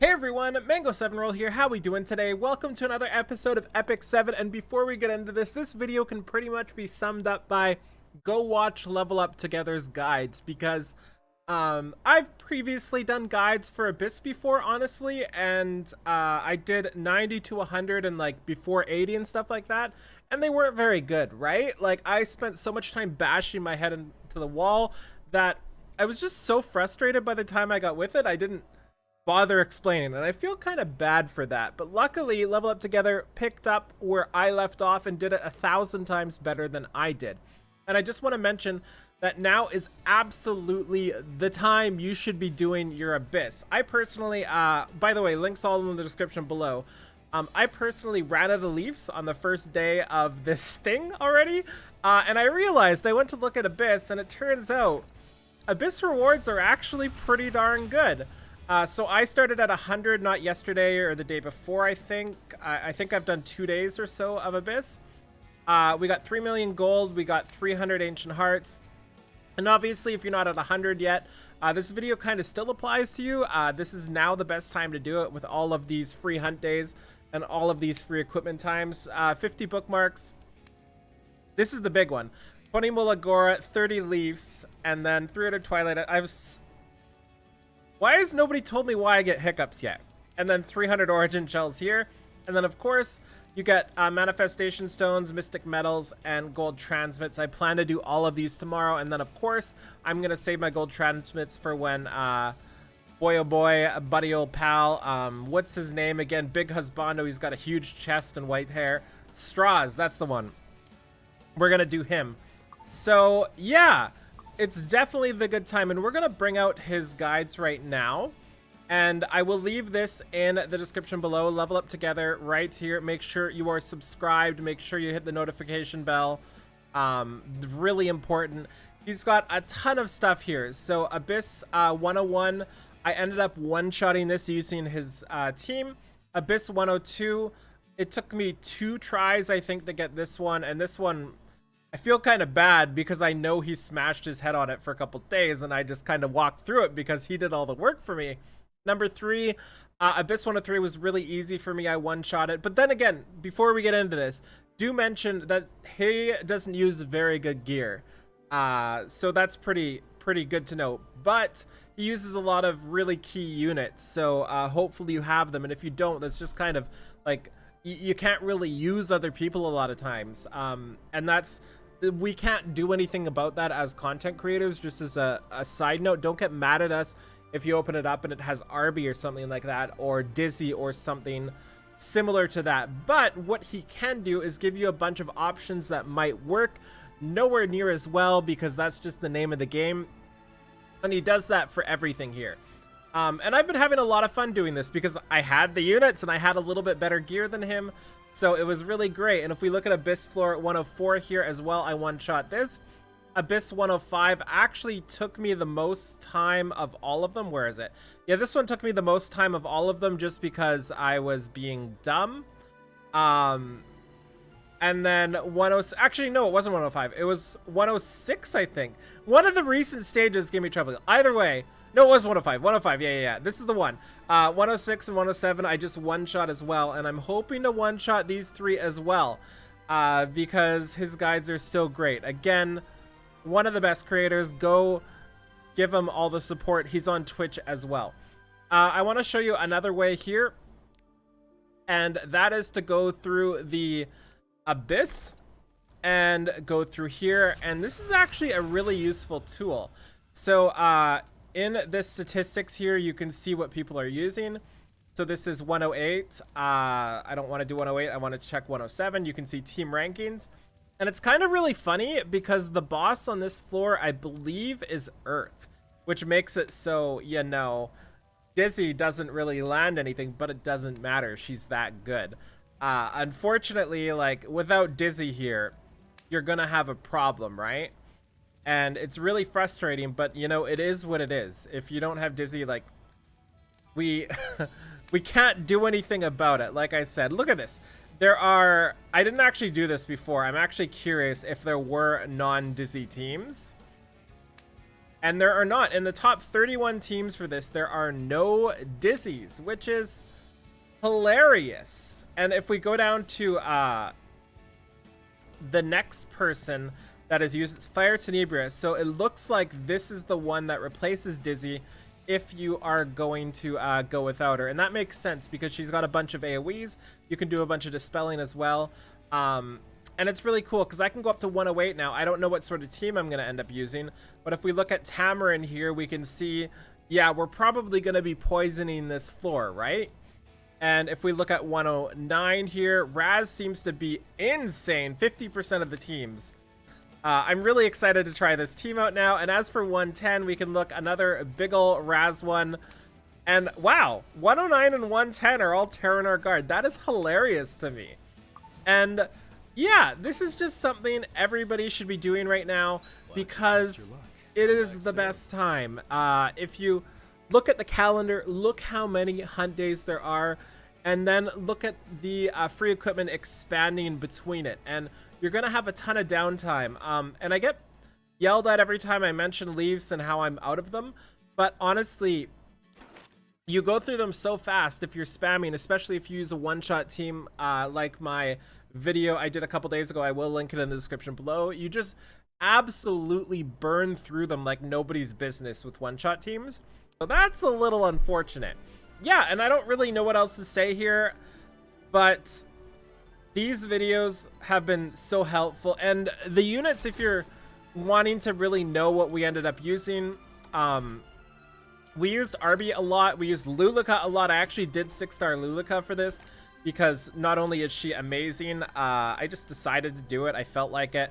Hey everyone, Mango7Roll here. How we doing today? Welcome to another episode of Epic 7. And before we get into this video can pretty much be summed up by go watch Level Up Together's guides, because I've previously done guides for Abyss before, honestly, and I did 90 to 100 and like before 80 and stuff like that, and they weren't very good, right? Like, I spent so much time bashing my head into the wall that I was just so frustrated by the time I got with it, I didn't bother explaining, and I feel kind of bad for that. But luckily, Level Up Together picked up where I left off and did it 1,000 times better than I did. And I just want to mention that now is absolutely the time you should be doing your Abyss. I personally, by the way, links all in the description below. I personally ran out of leaves on the first day of this thing already, and I realized I went to look at Abyss, and it turns out Abyss rewards are actually pretty darn good. So I started at 100, not yesterday or the day before, I think. I think I've done 2 days or so of Abyss. We got 3 million gold, we got 300 ancient hearts. And obviously, if you're not at 100 yet, this video kind of still applies to you. This is now the best time to do it with all of these free hunt days and all of these free equipment times. 50 bookmarks. This is the big one. 20 Mulagora, 30 Leafs, and then 300 Twilight. Why has nobody told me why I get hiccups yet? And then 300 Origin Shells here. And then, of course, you get Manifestation Stones, Mystic Metals, and Gold Transmits. I plan to do all of these tomorrow. And then, of course, I'm going to save my Gold Transmits for when, boy oh boy, buddy old pal, what's his name again? Big Husbando. He's got a huge chest and white hair. Straws, that's the one. We're going to do him. So, yeah. It's definitely the good time, and we're going to bring out his guides right now, and I will leave this in the description below. Level Up Together right here. Make sure you are subscribed. Make sure you hit the notification bell. Really important. He's got a ton of stuff here. So Abyss 101, I ended up one-shotting this using his team. Abyss 102, it took me 2 tries, I think, to get this one, and this one, I feel kind of bad because I know he smashed his head on it for a couple days, and I just kind of walked through it because he did all the work for me. Number 3, Abyss 103 was really easy for me. I one-shot it. But then again, before we get into this, do mention that he doesn't use very good gear. So that's pretty good to know. But he uses a lot of really key units, so hopefully you have them. And if you don't, that's just kind of like, you can't really use other people a lot of times. And we can't do anything about that as content creators. Just as a side note, don't get mad at us if you open it up and it has Arby or something like that, or Dizzy or something similar to that. But what he can do is give you a bunch of options that might work. Nowhere near as well, because that's just the name of the game, and he does that for everything here. And I've been having a lot of fun doing this because I had the units and I had a little bit better gear than him. So it was really great. And if we look at Abyss Floor 104 here as well, I one-shot this. Abyss 105 actually took me the most time of all of them. Where is it? Yeah, this one took me the most time of all of them just because I was being dumb. And then 106, actually no, it wasn't 105. It was 106, I think. One of the recent stages gave me trouble. Either way, no, it was 105. 105, yeah. This is the one. 106 and 107, I just one-shot as well. And I'm hoping to one-shot these 3 as well. Because his guides are so great. Again, one of the best creators. Go give him all the support. He's on Twitch as well. I want to show you another way here. And that is to go through the Abyss. And go through here. And this is actually a really useful tool. So, in this statistics here, you can see what people are using. So this is 108. I don't want to do 108. I want to check 107. You can see team rankings. And it's kind of really funny because the boss on this floor, I believe, is Earth, which makes it so, you know, Dizzy doesn't really land anything, but it doesn't matter. She's that good. Unfortunately, like, without Dizzy here, you're going to have a problem, right? And it's really frustrating, but, you know, it is what it is. If you don't have Dizzy, like, we can't do anything about it. Like I said, look at this. I didn't actually do this before. I'm actually curious if there were non-Dizzy teams. And there are not, in the top 31 teams for this, there are no Dizzies, which is hilarious. And if we go down to the next person that is used, it's Fire Tenebria. So it looks like this is the one that replaces Dizzy if you are going to go without her. And that makes sense because she's got a bunch of AoEs. You can do a bunch of dispelling as well. And it's really cool because I can go up to 108 now. I don't know what sort of team I'm going to end up using. But if we look at Tamarin here, we can see, yeah, we're probably going to be poisoning this floor, right? And if we look at 109 here, Raz seems to be insane. 50% of the teams. I'm really excited to try this team out now. And as for 110, we can look another big ol' Raz one. And wow, 109 and 110 are all Terranar Guard. That is hilarious to me. And yeah, this is just something everybody should be doing right now because it is the best time. If you look at the calendar, look how many hunt days there are, and then look at the free equipment expanding between it. And you're going to have a ton of downtime. And I get yelled at every time I mention leaves and how I'm out of them. But honestly, you go through them so fast if you're spamming, especially if you use a one-shot team like my video I did a couple days ago. I will link it in the description below. You just absolutely burn through them like nobody's business with one-shot teams. So that's a little unfortunate. Yeah, and I don't really know what else to say here, but these videos have been so helpful. And the units, if you're wanting to really know what we ended up using, we used Arby a lot. We used Lulika a lot. I actually did 6-star Lulika for this because not only is she amazing, I just decided to do it. I felt like it.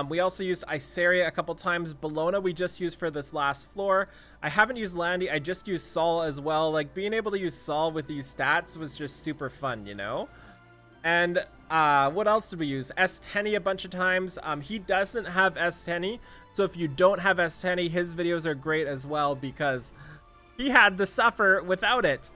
We also used Iseria a couple times. Bellona we just used for this last floor. I haven't used Landy. I just used Sol as well. Like, being able to use Sol with these stats was just super fun, you know? And what else did we use? S10 a bunch of times. He doesn't have S10, so if you don't have S10, his videos are great as well because he had to suffer without it.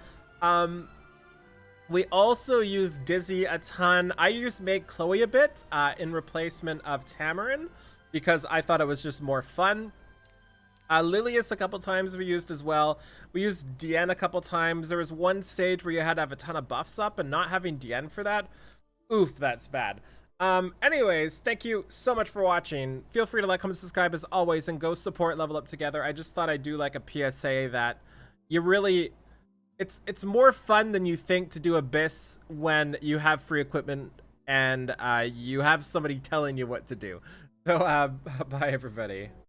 We also use Dizzy a ton. I used Make Chloe a bit in replacement of Tamarin because I thought it was just more fun. Lilius a couple times we used as well. We used Diene a couple times. There was one stage where you had to have a ton of buffs up, and not having Diene for that, oof, that's bad. Anyways, thank you so much for watching. Feel free to like, comment, subscribe as always, and go support Level Up Together. I just thought I'd do like a PSA that you really... It's more fun than you think to do Abyss when you have free equipment and you have somebody telling you what to do. So, bye everybody.